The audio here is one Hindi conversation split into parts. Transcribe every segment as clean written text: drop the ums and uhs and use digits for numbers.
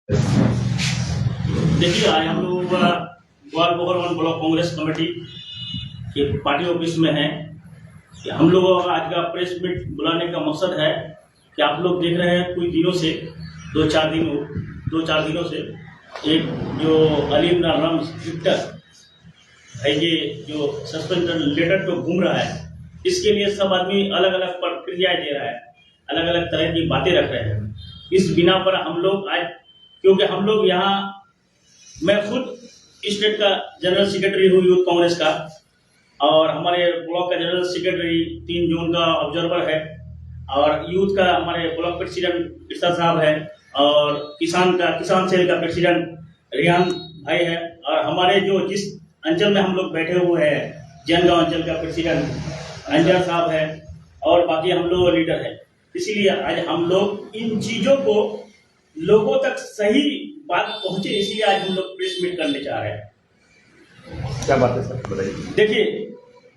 देखिए, आज हम लोग ग्वाल ब्लॉक कांग्रेस कमेटी के पार्टी ऑफिस में हैं कि हम लोगों का आज का प्रेस मीट बुलाने का मकसद है कि आप लोग देख रहे हैं कुछ दिनों से दो चार दिनों से एक जो अली इमरान रम्स विक्टर है, ये जो सस्पेंशन लेटर पे घूम रहा है, इसके लिए सब आदमी अलग अलग प्रतिक्रियाएं दे रहा है, अलग अलग तरह की बातें रख रहे हैं। इस बिना पर हम लोग आज, क्योंकि हम लोग यहाँ, मैं खुद स्टेट का जनरल सेक्रेटरी हूँ यूथ कांग्रेस का, और हमारे ब्लॉक का जनरल सेक्रेटरी 3 जून का ऑब्जर्वर है, और यूथ का हमारे ब्लॉक प्रेसिडेंट इरशाद साहब है, और किसान सेल का प्रेसिडेंट रिहान भाई है, और हमारे जो जिस अंचल में हम लोग बैठे हुए हैं, जैनगांव अंचल का प्रेसिडेंट अंजर साहब है, और बाकी हम लोग लीडर है। इसीलिए आज हम लोग इन चीजों को लोगों तक सही बात पहुंचे, इसलिए आज हम लोग प्रेस मीट करने जा रहे हैं। क्या बात है सर, बताइए। देखिए,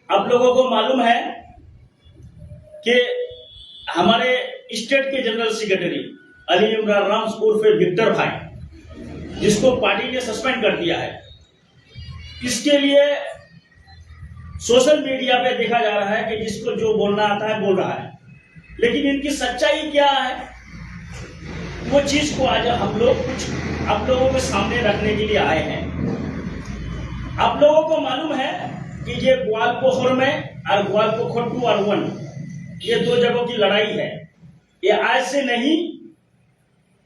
आप लोगों को मालूम है कि हमारे स्टेट के जनरल सेक्रेटरी अली इमरान रम्स उर्फ विक्टर भाई, जिसको पार्टी ने सस्पेंड कर दिया है, इसके लिए सोशल मीडिया पे देखा जा रहा है कि जिसको जो बोलना आता है बोल रहा है, लेकिन इनकी सच्चाई क्या है, वो चीज को आज हम लोग कुछ आप लोगों के सामने रखने के लिए आए हैं। आप लोगों को मालूम है कि ये ग्वालपोखर में और ग्वालपोखर 2 और 1, ये 2 जगहों की लड़ाई है। ये आज से नहीं,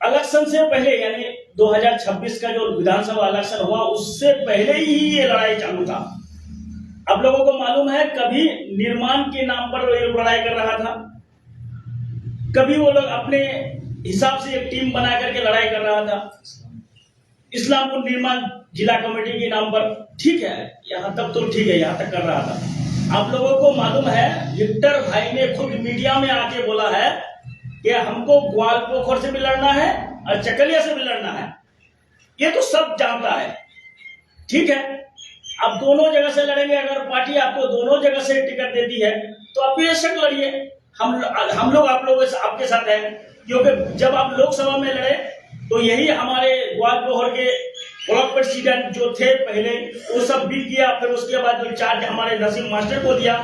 इलेक्शन से पहले, यानी 2026 का जो विधानसभा इलेक्शन हुआ उससे पहले ही ये लड़ाई चालू था। आप लोगों को मालूम है, कभी निर्माण के नाम पर ये लड़ाई कर रहा था, कभी वो लोग अपने हिसाब से एक टीम बना करके लड़ाई कर रहा था, इस्लामपुर निर्माण जिला कमेटी के नाम पर। ठीक है, यहाँ तक तो ठीक है, यहाँ तक कर रहा था। आप लोगों को मालूम है, विक्टर भाई ने खुद मीडिया में आके बोला है कि हमको ग्वालपोखर से भी लड़ना है और चकलिया से भी लड़ना है। ये तो सब जानता है। ठीक है, आप दोनों जगह से लड़ेंगे। अगर पार्टी आपको दोनों जगह से टिकट देती है तो आप बेशक लड़िए, हम लोग आप लोगों आपके साथ हैं। क्योंकि जब आप लोकसभा में लड़े तो यही हमारे ग्वालपोखर के ब्लॉक प्रेसिडेंट जो थे पहले, वो सब भी किया। फिर उसके बाद जो चार्ज हमारे नसीम मास्टर को दिया,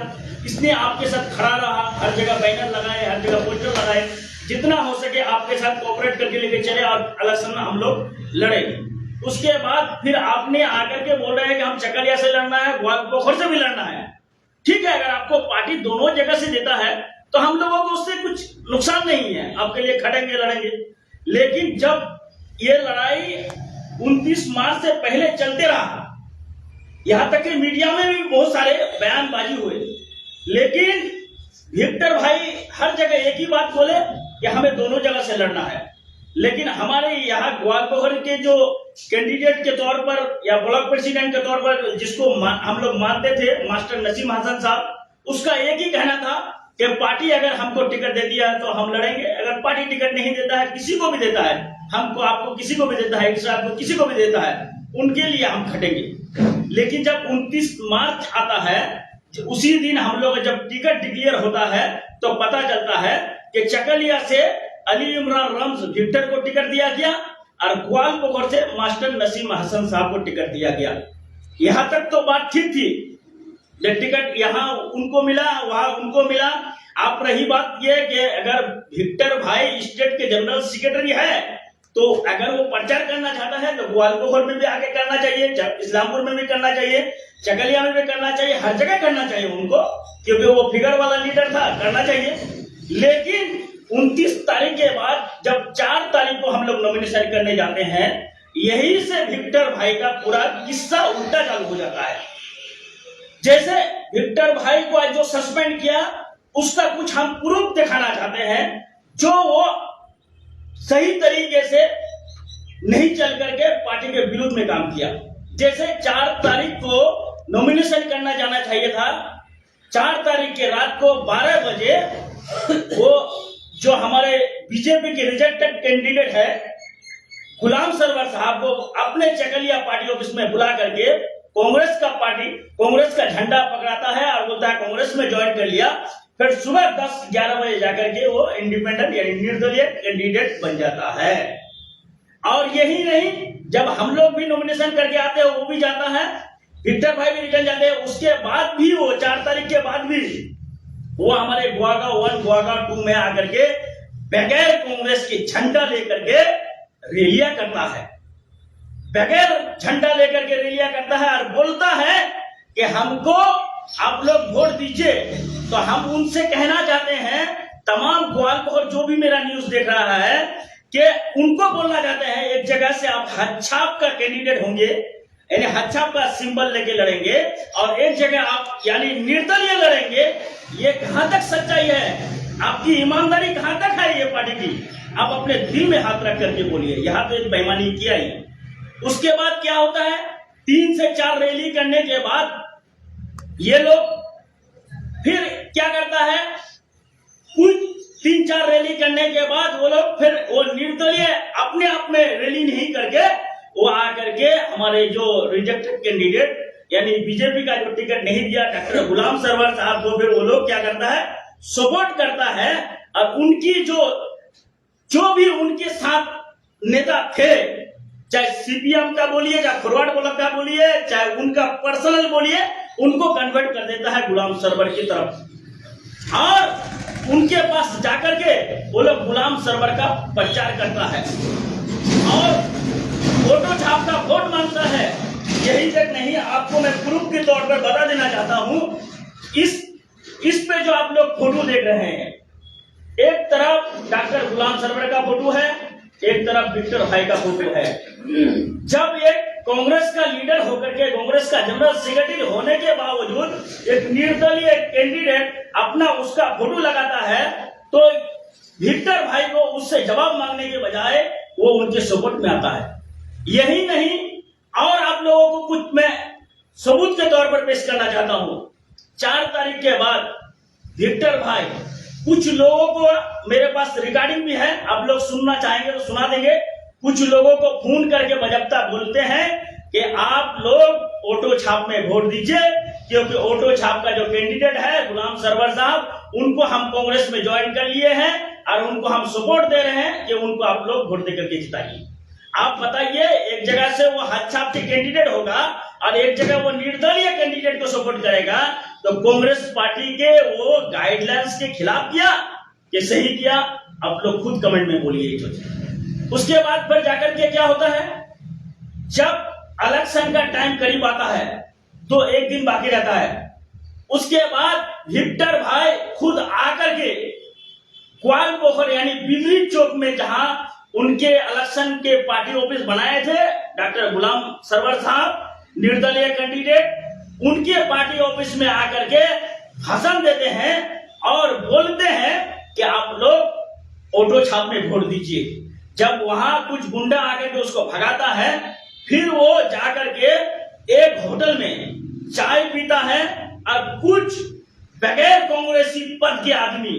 इसने आपके साथ खड़ा रहा, हर जगह बैनर लगाए, हर जगह पोस्टर लगाए, जितना हो सके आपके साथ कोऑपरेट करके लेके चले और इलेक्शन में हम लोग लड़े। उसके बाद फिर आपने आकर के बोल रहे हैं कि हम चकलिया से लड़ना है, ग्वालपोखर से भी लड़ना है। ठीक है, अगर आपको पार्टी दोनों जगह से देता है तो हम लोगों को उससे कुछ नुकसान नहीं है, आपके लिए खड़ेंगे, लड़ेंगे। लेकिन जब ये लड़ाई 29 मार्च से पहले चलते रहा, यहां तक कि मीडिया में भी बहुत सारे बयानबाजी हुए, लेकिन विक्टर भाई हर जगह एक ही बात बोले कि हमें दोनों जगह से लड़ना है। लेकिन हमारे यहाँ ग्वालपोखर के जो कैंडिडेट के तौर पर या ब्लॉक प्रेसिडेंट के तौर पर जिसको हम लोग मानते थे, मास्टर नसीम हसन साहब, उसका एक ही कहना था कि पार्टी अगर हमको टिकट देती है तो हम लड़ेंगे, अगर पार्टी टिकट नहीं देता है, किसी को भी देता है, हमको, आपको, किसी को भी देता है, इरशाद को किसी को भी देता है, उनके लिए हम खटेंगे। लेकिन जब 29 मार्च आता है, उसी दिन हम लोग जब टिकट डिक्लेयर होता है तो पता चलता है कि चकलिया से अली इमरान रम्स विक्टर को टिकट दिया गया और ग्वालपोखर से मास्टर नसीम हसन साहब को टिकट दिया गया। यहां तक तो बात ठीक थी, टिकट यहाँ उनको मिला, वहां उनको मिला। आप रही बात यह कि अगर विक्टर भाई स्टेट के जनरल सेक्रेटरी है तो अगर वो प्रचार करना चाहता है तो ग्वालपोखर में भी आगे करना चाहिए, इस्लामपुर में भी करना चाहिए, चकलिया में भी करना चाहिए, हर जगह करना चाहिए उनको, क्योंकि वो फिगर वाला लीडर था, करना चाहिए। लेकिन 29 तारीख के बाद जब 4 तारीख को हम लोग नॉमिनेशन करने जाते हैं, यही से विक्टर भाई का पूरा किस्सा उल्टा चालू हो जाता है। जैसे विक्टर भाई को आज जो सस्पेंड किया, उसका कुछ हम प्रूफ दिखाना चाहते हैं, जो वो सही तरीके से नहीं चल करके पार्टी के विरुद्ध में काम किया। जैसे 4 तारीख को नॉमिनेशन करना जाना चाहिए था, 4 तारीख के रात को 12 बजे वो जो हमारे बीजेपी के रिजेक्टेड कैंडिडेट है गुलाम सरवर साहब को अपने चकलिया पार्टी ऑफिस में बुला करके कांग्रेस का झंडा पकड़ाता है और बोलता है कांग्रेस में ज्वाइन कर लिया। फिर सुबह 10-11 बजे जाकर के वो इंडिपेंडेंट या निर्दलीय कैंडिडेट बन जाता है। और यही नहीं, जब हम लोग भी नॉमिनेशन करके आते हैं वो भी जाता है, विक्टर भाई भी रिटर्न जाते हैं, उसके बाद भी वो 4 तारीख के बाद भी वो हमारे गुआगा 1 गुआगा 2 में आकर के बगैर कांग्रेस की झंडा लेकर के रैलियां करता है, बगैर झंडा लेकर के रैलियां करता है और बोलता है कि हमको आप लोग वोट दीजिए। तो हम उनसे कहना चाहते हैं, तमाम ग्वालकोर जो भी मेरा न्यूज देख रहा है, कि उनको बोलना चाहते हैं, एक जगह से आप हच्छाप का कैंडिडेट होंगे, यानी हच्छाप का सिंबल लेके लड़ेंगे, और एक जगह आप यानी निर्दलीय लड़ेंगे। ये कहां तक सच्चाई है? आपकी ईमानदारी कहां तक है ये पार्टी की? आप अपने दिल में हाथ रख करके बोलिए। यहाँ तो एक बेईमानी किया ही। उसके बाद क्या होता है, 3 से 4 रैली करने के बाद ये लोग फिर क्या करता है, कुछ 3-4 रैली करने के बाद वो लोग फिर वो निर्दलीय अपने आप में रैली नहीं करके वो आकर के हमारे जो रिजेक्टेड कैंडिडेट यानी बीजेपी का जो टिकट नहीं दिया डॉक्टर गुलाम सरवर साहब को, फिर वो लोग क्या करता है, सपोर्ट करता है। और उनकी जो भी उनके साथ नेता थे, चाहे सीपीएम का बोलिए, चाहे फॉरवर्ड ब्लॉक का बोलिए, चाहे उनका पर्सनल बोलिए, उनको कन्वर्ट कर देता है गुलाम सरवर की तरफ, और उनके पास जाकर के वो लोग गुलाम सरवर का प्रचार करता है और फोटो छाप का वोट मांगता है। यही तक नहीं, आपको मैं प्रूफ के तौर पर बता देना चाहता हूं, इस पे जो आप लोग फोटो देख रहे हैं, एक तरफ डॉक्टर गुलाम सरवर का फोटो है, एक तरफ विक्टर भाई का फोटो है। जब एक कांग्रेस का लीडर होकर के, कांग्रेस का जनरल सेक्रेटरी होने के बावजूद एक निर्दलीय कैंडिडेट अपना उसका फोटो लगाता है, तो विक्टर भाई को उससे जवाब मांगने के बजाय वो उनके सपोर्ट में आता है। यही नहीं, और आप लोगों को कुछ मैं सबूत के तौर पर पेश करना चाहता हूं। 4 तारीख के बाद विक्टर भाई, कुछ लोगों को मेरे पास रिकॉर्डिंग भी है, आप लोग सुनना चाहेंगे तो सुना देंगे, कुछ लोगों को फोन करके बजप्ता बोलते हैं कि आप लोग ऑटो छाप में वोट दीजिए, क्योंकि ऑटो छाप का जो कैंडिडेट है गुलाम सरवर साहब, उनको हम कांग्रेस में ज्वाइन कर लिए हैं और उनको हम सपोर्ट दे रहे हैं कि उनको आप लोग वोट देकर के जिताइए। आप बताइए, एक जगह से वो हाथ छाप के कैंडिडेट होगा और एक जगह वो निर्दलीय कैंडिडेट को सपोर्ट करेगा, तो कांग्रेस पार्टी के वो गाइडलाइंस के खिलाफ किया कि सही किया? आप लोग खुद कमेंट में बोलिए। उसके बाद फिर जाकर के क्या होता है, जब इलेक्शन का टाइम करीब आता है तो 1 दिन बाकी रहता है, उसके बाद विक्टर भाई खुद आकर के ग्वालपोखर यानी बिजली चौक में, जहां उनके इलेक्शन के पार्टी ऑफिस बनाए थे डॉक्टर गुलाम सरवर साहब निर्दलीय कैंडिडेट, उनके पार्टी ऑफिस में आकर के भाषण देते हैं और बोलते हैं कि आप लोग ऑटो छाप में वोट दीजिए। जब वहां कुछ गुंडा आकर के उसको भगाता है, फिर वो जाकर के एक होटल में चाय पीता है और कुछ बगैर कांग्रेसी पद के आदमी,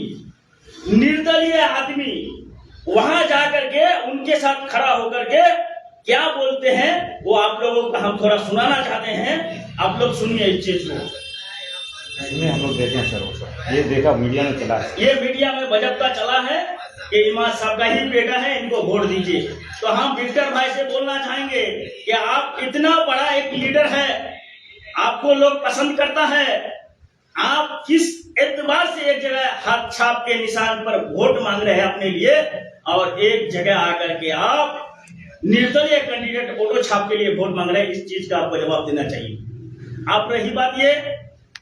निर्दलीय आदमी वहां जाकर के उनके साथ खड़ा होकर के क्या बोलते हैं, वो आप लोगों को हम थोड़ा सुनाना चाहते हैं। आप लोग सुनिए इस चीज को। हम लोग देखे हैं सर, वो सब ये देखा मीडिया में चला है, ये मीडिया में बजप्ता चला है कि इमाम साहब का ही बेटा है, इनको वोट दीजिए। तो हम विक्टर भाई से बोलना चाहेंगे कि आप इतना बड़ा एक लीडर है, आपको लोग पसंद करता है, आप किस एतबार से एक जगह हाथ छाप के निशान पर वोट मांग रहे हैं अपने लिए, और एक जगह आकर के आप निर्दलीय कैंडिडेट ऑटो छाप के लिए वोट मांग रहे हैं? इस चीज का आपको जवाब देना चाहिए। आप रही बात ये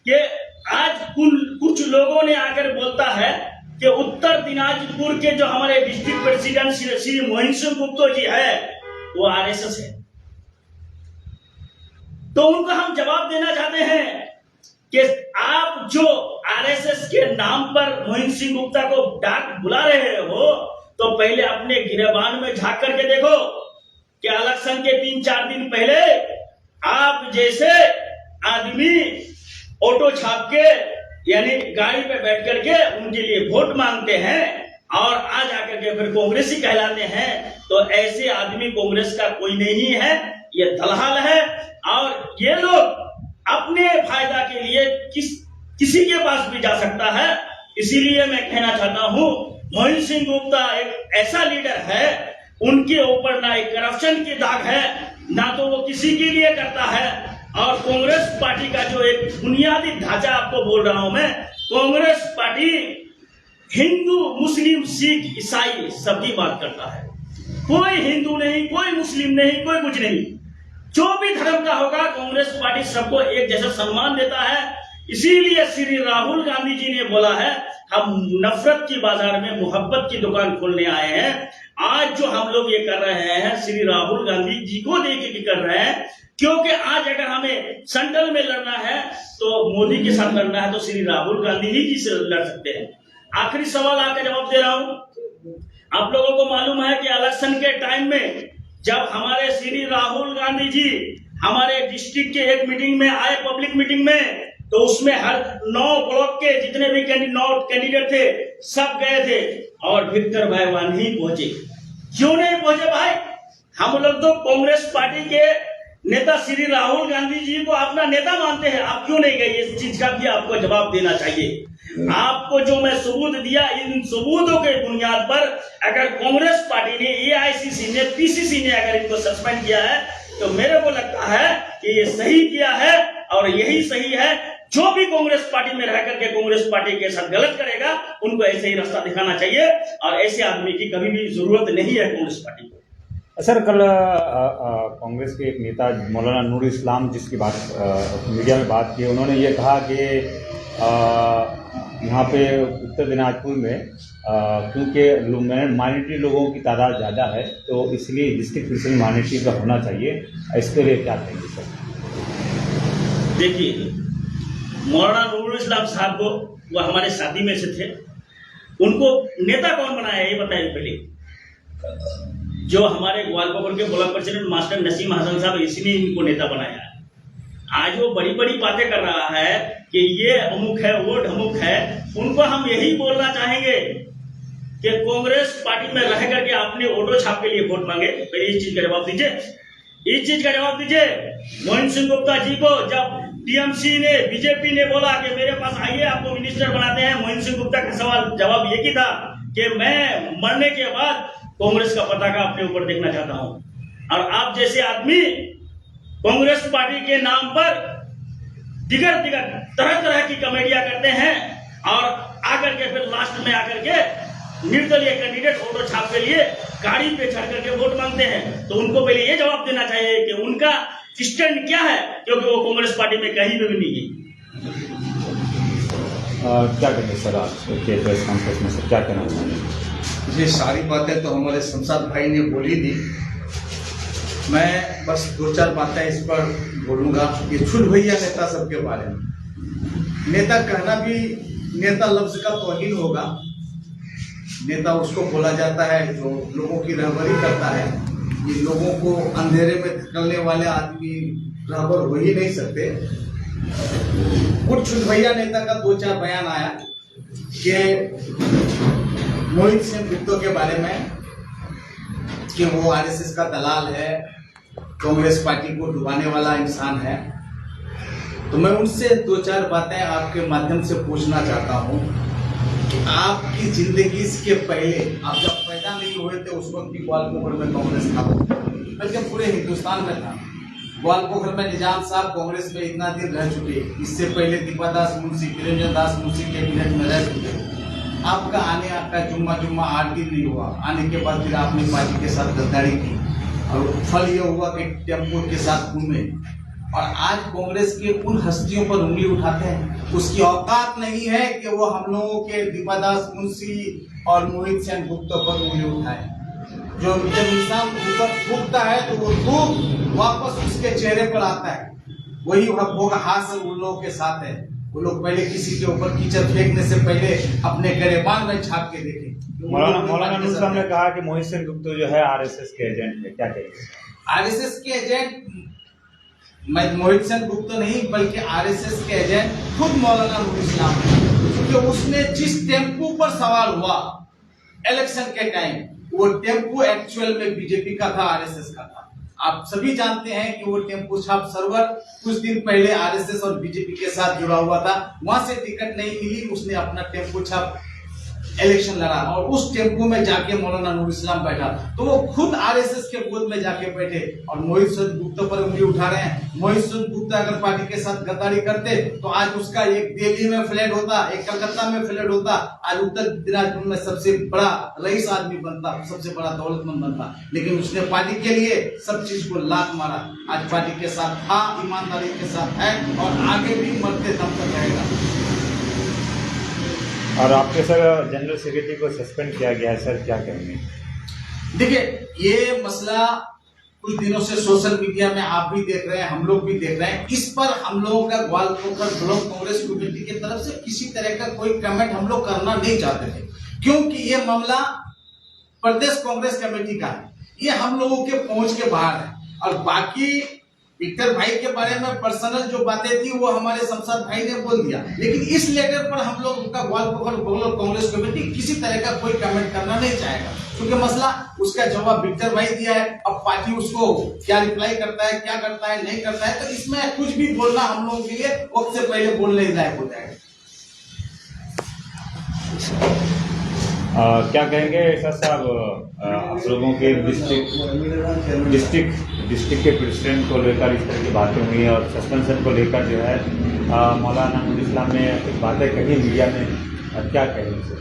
कि आज कुछ लोगों ने आकर बोलता है कि उत्तर दिनाजपुर के जो हमारे डिस्ट्रिक्ट प्रेसिडेंट श्री मोहन सिंह गुप्ता जी है, वो आरएसएस है। तो उनको हम जवाब देना चाहते हैं कि आप जो आरएसएस के नाम पर मोहन सिंह गुप्ता को डाक बुला रहे हो, तो पहले अपने गिरबान में झांक करके देखो कि इलेक्शन के 3-4 दिन पहले आप जैसे आदमी ऑटो छाप के यानी गाड़ी पे बैठ करके उनके लिए वोट मांगते हैं और आज आकर के फिर कांग्रेसी कहलाते हैं, तो ऐसे आदमी कांग्रेस का कोई नहीं है, ये दलाल है। और ये लोग अपने फायदा के लिए किसी के पास भी जा सकता है। इसीलिए मैं कहना चाहता हूं, मोहन सिंह गुप्ता एक ऐसा लीडर है उनके ऊपर ना एक करप्शन की दाग है, ना तो वो किसी के लिए करता है। और कांग्रेस पार्टी का जो एक बुनियादी ढांचा आपको बोल रहा हूं मैं, कांग्रेस पार्टी हिंदू, मुस्लिम, सिख, ईसाई सबकी बात करता है। कोई हिंदू नहीं, कोई मुस्लिम नहीं, कोई कुछ नहीं, जो भी धर्म का होगा कांग्रेस पार्टी सबको एक जैसा सम्मान देता है। इसीलिए श्री राहुल गांधी जी ने बोला है, हम नफरत की बाजार में मोहब्बत की दुकान खोलने आए हैं। आज जो हम लोग ये कर रहे हैं श्री राहुल गांधी जी को देख के कर रहे हैं, क्योंकि आज अगर हमें सेंट्रल में लड़ना है तो मोदी के साथ लड़ना है तो श्री राहुल गांधी जी से लड़ सकते हैं। आखिरी सवाल आपका जवाब दे रहा हूं। आप लोगों को मालूम है कि इलेक्शन के टाइम में जब हमारे श्री राहुल गांधी जी हमारे डिस्ट्रिक्ट के एक मीटिंग में आए, पब्लिक मीटिंग में, तो उसमें हर 9 ब्लॉक के जितने भी 9 कैंडिडेट थे सब गए थे और विक्टर भाई वहां नहीं पहुंचे। क्यों नहीं पहुंचे भाई? हम लोग तो कांग्रेस पार्टी के नेता श्री राहुल गांधी जी को अपना नेता मानते हैं, आप क्यों नहीं गए? इस चीज का भी आपको जवाब देना चाहिए। आपको जो मैं सबूत दिया, इन सबूतों के बुनियाद पर अगर कांग्रेस पार्टी ने, एआईसीसी ने, पीसीसी ने अगर इनको सस्पेंड किया है तो मेरे को लगता है कि ये सही किया है और यही सही है। जो भी कांग्रेस पार्टी में रह करके कांग्रेस पार्टी के साथ गलत करेगा उनको ऐसे ही रास्ता दिखाना चाहिए और ऐसे आदमी की कभी भी जरूरत नहीं है कांग्रेस पार्टी को। सर, कल कांग्रेस के एक नेता मौलाना नूर इस्लाम जिसकी बात मीडिया में बात की, उन्होंने ये कहा कि यहाँ पे उत्तर दिनाजपुर में क्योंकि माइनॉरिटी लोगों की तादाद ज़्यादा है तो इसलिए डिस्ट्रिक्ट प्रेसिडेंट माइनॉरिटी का होना चाहिए। इसके लिए क्या कहेंगे सर? देखिए, मौलाना नूर इस्लाम साहब को, वो हमारे शादी में से थे, उनको नेता कौन बनाया ये बताइए पहले। जो हमारे ग्वालपोखर के block president master Naseem Hasan Sahab, इसी ने इनको नेता बनाया है। आज वो बड़ी बड़ी बातें कर रहा है कि ये अमुक है, वो ढमुक है। उनको हम यही बोलना चाहेंगे कि कांग्रेस पार्टी में रह करके आपने ऑटो छाप के लिए वोट मांगे, पहले इस चीज का जवाब दीजिए। इस चीज का जवाब दीजिए। मोहन सिंह गुप्ता जी को जब टीएमसी ने, बीजेपी ने बोला कि मेरे पास आइए आपको मिनिस्टर बनाते हैं, मोहन सिंह गुप्ता का सवाल जवाब ये की था कि मैं मरने के बाद कांग्रेस का पताका अपने ऊपर देखना चाहता हूं। और आप जैसे आदमी कांग्रेस पार्टी के नाम पर दिगर तरह तरह की कॉमेडियां करते हैं और आकर के फिर लास्ट में आकर के निर्दलीय कैंडिडेट ऑटो छाप के लिए गाड़ी पे चढ़ करके वोट मांगते हैं। तो उनको पहले ये जवाब देना चाहिए कि उनका स्टैंड क्या है, क्योंकि वो कांग्रेस पार्टी में कहीं भी नहीं है। क्या कहेंगे सर आज के प्रेस कॉन्फ्रेंस में, सर क्या कहना चाहेंगे? ये सारी बातें तो हमारे शमशाद भाई ने बोली दी। मैं बस 2-4 बातें इस पर बोलूंगा। ये छुट भैया नेता सबके बारे में, नेता कहना भी नेता लफ्ज का तौहीन होगा। नेता उसको बोला जाता है जो लोगों की रहबरी करता है। ये लोगों को अंधेरे में धकेलने वाले आदमी रहबर हो ही नहीं सकते। कुछ छुट भैया नेता का 2-4 बयान आया कि मोहित सिंह गुप्ता के बारे में कि वो आरएसएस का दलाल है, कांग्रेस पार्टी को डुबाने वाला इंसान है। तो मैं उनसे 2-4 बातें आपके माध्यम से पूछना चाहता हूं कि आपकी जिंदगी के पहले, आप जब पैदा नहीं हुए थे उस वक्त भी ग्वालपोखर में कांग्रेस था, बल्कि पूरे हिंदुस्तान में था। ग्वालपोखर में निजाम साहब कांग्रेस में इतना दिन रह चुके, इससे पहले दीपादास मुंशी, निरंजन दास मुंशी कैबिनेट में रह चुके। आपका आने आपका जुम्मा 8 दिन नहीं हुआ। आने के बाद फिर आपने पार्टी के साथ गद्दारी की और फल ये हुआ कि टेम्पो के साथ घूमे और आज कांग्रेस के उन हस्तियों पर उंगली उठाते हैं। उसकी औकात नहीं है कि वो हम लोगों के दीपादास मुंशी और मोहित सिंह गुप्ता पर उंगली उठाए। जो जब इंसान ऊपर थूकता है तो वो थूक वापस उसके चेहरे पर आता है। वही हाथ उन लोगों के साथ है। वो लोग पहले किसी के ऊपर कीचड़ फेंकने से पहले अपने गरेबान में छाप के देखें। मौलाना नूर इस्लाम ने कहा कि मोहित सिंह गुप्ता जो है आरएसएस के एजेंट है, क्या कहेंगे? आरएसएस के एजेंट मैं मोहित सिंह गुप्ता नहीं बल्कि आरएसएस के एजेंट खुद मौलाना नूर इस्लाम है, क्योंकि उसने जिस टेम्पो पर सवाल हुआ इलेक्शन के टाइम, वो टेम्पो एक्चुअल में बीजेपी का था, आरएसएस का था। आप सभी जानते हैं कि वो टेम्पो छाप सर्वर कुछ दिन पहले आरएसएस और बीजेपी के साथ जुड़ा हुआ था। वहां से टिकट नहीं मिली, उसने अपना टेम्पो छाप इलेक्शन लड़ा और उस टेम्पो में जाके मौलाना नूर इस्लाम बैठा, तो वो खुद आरएसएस के गोद में जाके बैठे और मोहित सूरज गुप्ता पर उंगली उठा रहे हैं। मोहित सूरज गुप्ता अगर पार्टी के साथ गद्दारी करते तो आज उसका एक दिल्ली में फ्लैट होता, एक कलकत्ता में फ्लैट होता, आज उत्तर दिनाजपुर में सबसे बड़ा रईस आदमी बनता, सबसे बड़ा दौलतमंद बनता। लेकिन उसने पार्टी के लिए सब चीज को लात मारा। आज पार्टी के साथ था, ईमानदारी के साथ है और आगे भी मरते दम तक रहेगा। और आपके सर जनरल सेक्रेटरी को सस्पेंड किया गया है सर, क्या कहेंगे? देखिए, ये मसला कुछ दिनों से सोशल मीडिया में आप भी देख रहे हैं, हम लोग भी देख रहे हैं। इस पर हम लोगों का ग्वालपोखर ब्लॉक कांग्रेस कमेटी की तरफ से किसी तरह का कोई कमेंट हम लोग करना नहीं चाहते थे, क्योंकि ये मामला प्रदेश कांग्रेस कमेटी का है, ये हम लोगों के पहुंच के बाहर है। और बाकी विक्टर भाई के बारे में पर्सनल जो बातें थी वो हमारे शमशाद भाई ने बोल दिया, लेकिन इस लेटर पर हम लोग उनका ग्वालपोखर ब्लॉक कांग्रेस कमेटी किसी तरह का कोई कमेंट करना नहीं चाहेगा, क्योंकि मसला उसका जवाब विक्टर भाई दिया है। अब पार्टी उसको क्या रिप्लाई करता है, क्या करता है, नहीं करता है, तो इसमें कुछ भी बोलना हम लोगों के लिए वक्त से पहले बोलने लायक हो जाएगा। क्या कहेंगे ऐसा साहब, आप लोगों के डिस्ट्रिक्ट के प्रेसिडेंट को लेकर इस तरह की बातें हुई और सस्पेंशन को लेकर जो है मौलाना नूर इस्लाम ने कुछ बातें कही मीडिया में, क्या कहेंगे सर?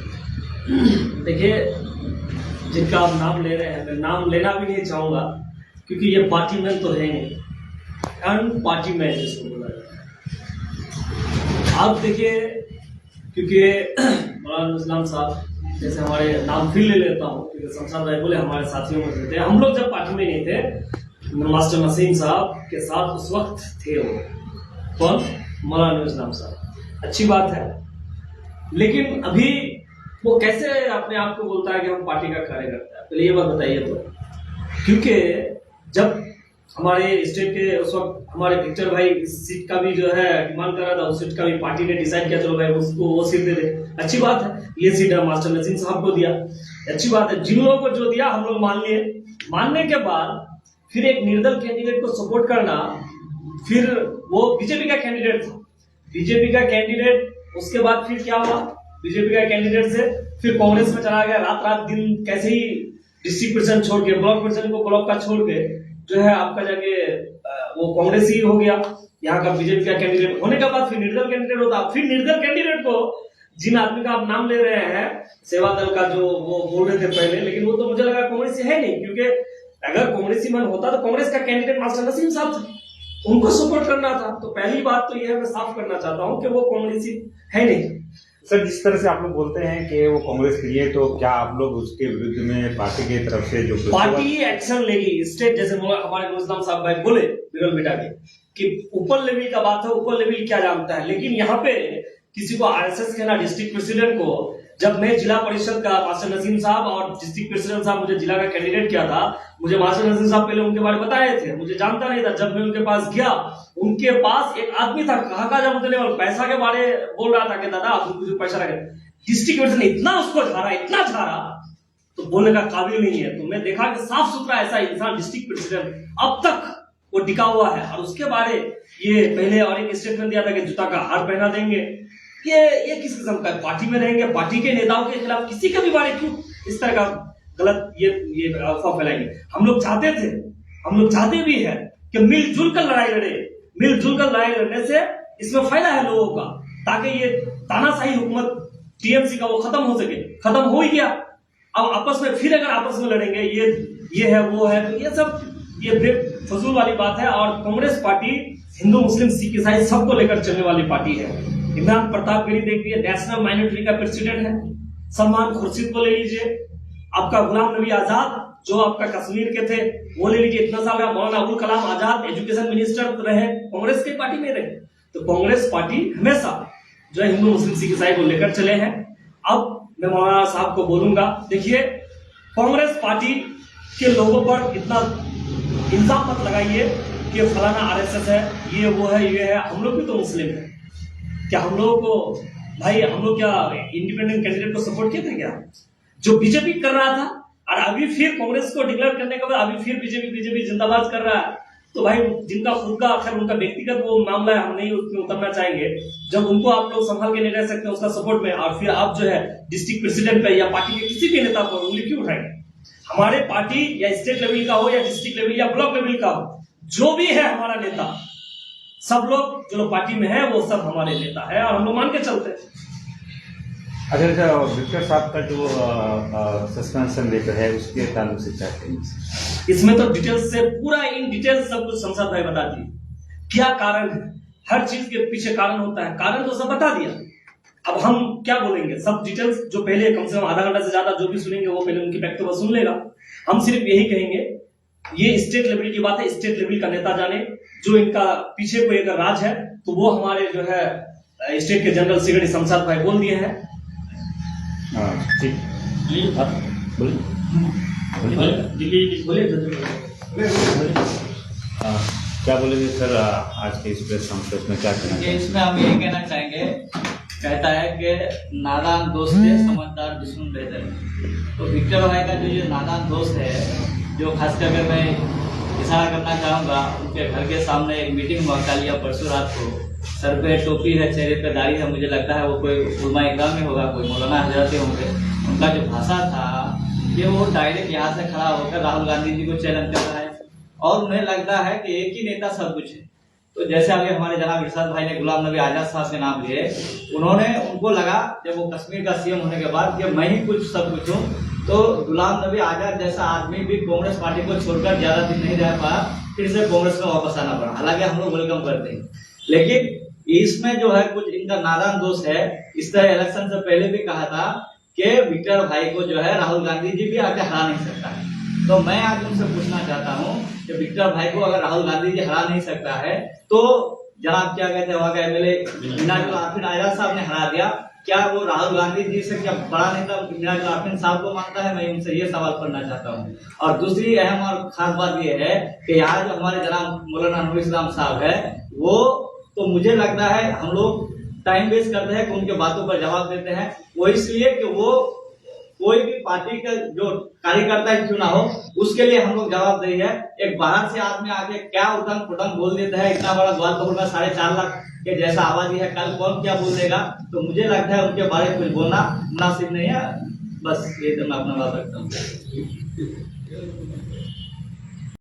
देखिए, जिनका आप नाम ले रहे हैं, मैं नाम लेना भी नहीं चाहूँगा, क्योंकि ये पार्टी मैन तो है नहीं, पार्टी मैन जिसको बोला जाता है। आप देखिए, क्योंकि मौलाना नूर इस्लाम साहब, जैसे हमारे नाम फिर ले लेता हूँ क्योंकि शमशाद भाई बोले हमारे साथियों में थे, हम लोग जब पार्टी में नहीं थे, मास्टर नसीम साहब के साथ उस वक्त थे वो कौन, मौलाना नूर इस्लाम साहब। अच्छी बात है, लेकिन अभी वो कैसे अपने आप को बोलता है कि हम पार्टी का कार्यकर्ता है? पहले ये बात बताइए तो, क्योंकि जब हमारे स्टेट के उस वक्त हमारे विक्टर भाई इस सीट का भी जो है डिमांड कर रहा था, उस सीट का भी पार्टी ने डिसाइड किया चलो भाई उसको वो सीट दे दे। अच्छी बात है, ये सीट मास्टर नसीम साहब को दिया, अच्छी बात है। जिन लोगों को जो दिया हम लोग मान लिए, मानने के बाद फिर एक निर्दल कैंडिडेट को सपोर्ट करना, फिर वो बीजेपी का कैंडिडेट था, बीजेपी का कैंडिडेट, उसके बाद फिर क्या हुआ, बीजेपी का कैंडिडेट से फिर कांग्रेस में चला गया, रात दिन कैसे ही डिस्ट्रिक्ट प्रेसिडेंट छोड़ के, ब्लॉक प्रेसिडेंट को ब्लॉक का छोड़ के जो है आपका जाके वो कांग्रेस ही हो गया, यहाँ का बीजेपी का कैंडिडेट होने के बाद फिर निर्दल कैंडिडेट होता। फिर निर्दल कैंडिडेट को जिन आदमी का आप नाम ले रहे हैं, सेवा दल का जो वो बोल रहे थे पहले, लेकिन वो तो मुझे लगा कांग्रेसी है नहीं, क्योंकि अगर कांग्रेसी मन होता तो कांग्रेस का कैंडिडेट मास्टर नसीम साहब थे, उनको सपोर्ट करना था। तो पहली बात तो यह मैं साफ करना चाहता हूँ कि वो कांग्रेसी है नहीं। सर, जिस तरह से आप लोग बोलते हैं कि वो कांग्रेस के लिए, तो क्या आप लोग उसके विरुद्ध में पार्टी की तरफ से जो पार्टी एक्शन लेगी स्टेट, जैसे हमारे नूर इस्लाम साहब भाई बोले बिरल बेटा के कि ऊपर लेवल का बात है, ऊपर लेवल क्या जानता है, लेकिन यहाँ पे किसी को आरएसएस कहना, डिस्ट्रिक्ट प्रेसिडेंट को, जब मैं जिला परिषद का मास्टर नसीम साहब और डिस्ट्रिक्ट प्रेसिडेंट साहब मुझे जिला का कैंडिडेट किया था, मुझे मास्टर नसीम साहब पहले उनके बारे में बताए थे, मुझे जानता नहीं था। जब मैं उनके पास गया, उनके पास एक आदमी था, कहा जब मुझे पैसा के बारे बोल रहा था कि दादा आप मुझे पैसा लगे, डिस्ट्रिक्ट प्रेसिडेंट इतना उसको झाड़ा, इतना झाड़ा, तो बोलने का काबिल नहीं है। तो मैं देखा कि साफ सुथरा ऐसा इंसान डिस्ट्रिक्ट प्रेसिडेंट अब तक वो टिका हुआ है, और उसके बारे ये पहले और एक स्टेटमेंट दिया था कि जूता का हार पहना देंगे। ये किस किस्म का, पार्टी में रहेंगे, पार्टी के नेताओं के खिलाफ किसी के भी बारे क्यों इस तरह का गलत ये अफवाह फैलाएंगे? हम लोग चाहते थे, हम लोग चाहते भी है कि मिलजुल कर लड़ाई लड़े, मिलजुल कर लड़ाई लड़ने से इसमें फायदा है लोगों का, ताकि ये तानाशाही हुकूमत टीएमसी का वो खत्म हो सके। खत्म हो ही गया, अब आपस में फिर अगर आपस में लड़ेंगे, ये है वो है, तो ये सब ये फजूल वाली बात है। और कांग्रेस पार्टी हिंदू मुस्लिम सिख ईसाई सबको लेकर चलने वाली पार्टी है। इमरान प्रताप गिरी देखिए, नेशनल माइनॉरिटी का प्रेसिडेंट है। सलमान खुर्शीद को ले लीजिए, आपका गुलाम नबी आजाद जो आपका कश्मीर के थे वो ले लीजिए, इतना साल का मौलाना अबुल कलाम आजाद एजुकेशन मिनिस्टर रहे, कांग्रेस की पार्टी में रहे। तो कांग्रेस पार्टी हमेशा जो है हिंदू मुस्लिम सिख ईसाई को लेकर चले हैं। अब मैं मौलाना साहब को बोलूंगा, देखिए कांग्रेस पार्टी के लोगों पर इतना इल्जाम मत लगाइए कि फलाना आरएसएस है, ये वो है, ये है। हम लोग भी तो मुस्लिम हैं, क्या हम लोगों को भाई, हम लोग क्या इंडिपेंडेंट कैंडिडेट को सपोर्ट किए थे क्या? जो बीजेपी कर रहा था, और अभी फिर कांग्रेस को डिक्लेयर करने के बाद अभी फिर बीजेपी जिंदाबाद कर रहा है। तो भाई जिनका खुद का आखिर उनका व्यक्तिगत वो मामला है, हम नहीं उसमें उतरना चाहेंगे। जब उनको आप लोग संभाल के नहीं रह सकते उसका सपोर्ट में, और फिर आप जो है डिस्ट्रिक्ट प्रेसिडेंट पे या पार्टी के किसी भी नेता पर उंगली क्यों उठाएंगे? हमारे पार्टी या स्टेट लेवल का हो या डिस्ट्रिक्ट लेवल या ब्लॉक लेवल का हो, जो भी है हमारा नेता, सब लोग जो लोग पार्टी में है वो सब हमारे नेता है और हम लोग मान के चलते हैं। अच्छा, विक्टर साहब का जो सस्पेंशन लेटर है उसके ताल्लुक से क्या कहेंगे? इसमें तो डिटेल्स से पूरा इन डिटेल सब कुछ संसद भाई बता दिए, क्या कारण है, हर चीज के पीछे कारण होता है, कारण तो सब बता दिया। अब हम क्या बोलेंगे, सब डिटेल्स जो पहले कम से कम आधा घंटा से ज्यादा जो भी सुनेंगे वो पहले उनकी वक्तव्य सुन लेगा। हम सिर्फ यही कहेंगे, ये स्टेट लेवल की बात है, स्टेट लेवल का नेता जाने, जो इनका पीछे कोई अगर राज है तो वो हमारे जो है स्टेट के जनरल सेक्रेटरी शमशाद भाई बोल दिए हैं। ठीक, क्या बोलेंगे सर आज के इस प्रेस कॉन्फ्रेंस में क्या कहना कि चाहिए? इसमें हम यही कहना चाहेंगे, कहता है कि नादान दोस्त है समझदार दुश्मन बेहतर है। तो विक्टर भाई का जो ये नादान दोस्त है, जो खास करके मैं इशारा करना चाहूँगा, उनके घर के सामने एक मीटिंग हुआ कल या परसों रात को, सर पे टोपी है, चेहरे पे दाढ़ी है, मुझे लगता है वो कोई उलमा इकराम में होगा, कोई मौलाना हजरत होंगे। उनका जो भाषा था कि वो डायरेक्ट यहाँ से खड़ा होकर राहुल गांधी जी को चैलेंज कर रहा है और उन्हें लगता है कि एक ही नेता सब कुछ है। तो जैसे अभी हमारे जनाब इरशाद भाई ने गुलाम नबी आजाद साहब के नाम लिए, उन्होंने उनको लगा जब वो कश्मीर का सीएम होने के बाद कि मैं ही कुछ सब कुछ हूँ, तो गुलाम नबी आजाद जैसा आदमी भी कांग्रेस पार्टी को छोड़कर ज्यादा दिन नहीं रह पाया, फिर से कांग्रेस में वापस आना पड़ा। हालांकि हम लोग वेलकम करते हैं, लेकिन इसमें जो है कुछ इनका नादान दोस्त है। इस तरह इलेक्शन से पहले भी कहा था कि विक्टर भाई को जो है राहुल गांधी जी भी आके हरा नहीं सकता है। तो मैं आज उनसे पूछना चाहता हूँ कि विक्टर भाई को अगर राहुल गांधी जी हरा नहीं सकता है तो जनाब क्या कहते हैं वहाँ का एमएलए मिनाजुल आफरीन आजाद साहब ने हरा दिया, क्या वो राहुल गांधी जी से क्या बड़ा नेता मिनाजुल आफरीन साहब को मानता है? मैं उनसे ये सवाल करना चाहता हूँ। और दूसरी अहम और खास बात ये है कि यहाँ जो हमारे जनाब मौलाना नूरुल इस्लाम साहब है, वो तो मुझे लगता है हम लोग टाइम वेस्ट करते हैं कि उनके बातों पर जवाब देते हैं। वो इसलिए कि वो कोई भी पार्टी का जो कार्यकर्ता क्यों ना हो, उसके लिए हम लोग जवाब दें है। एक बाहर से आदमी आके क्या उठन पुटन बोल देता है, इतना बड़ा ग्वालपुर में 4.5 लाख के जैसा आबादी है, कल कौन क्या बोल देगा? तो मुझे लगता है उनके बारे में कुछ बोलना मुनासिब नहीं है। बस ये तो मैं अपना बात रखता हूँ।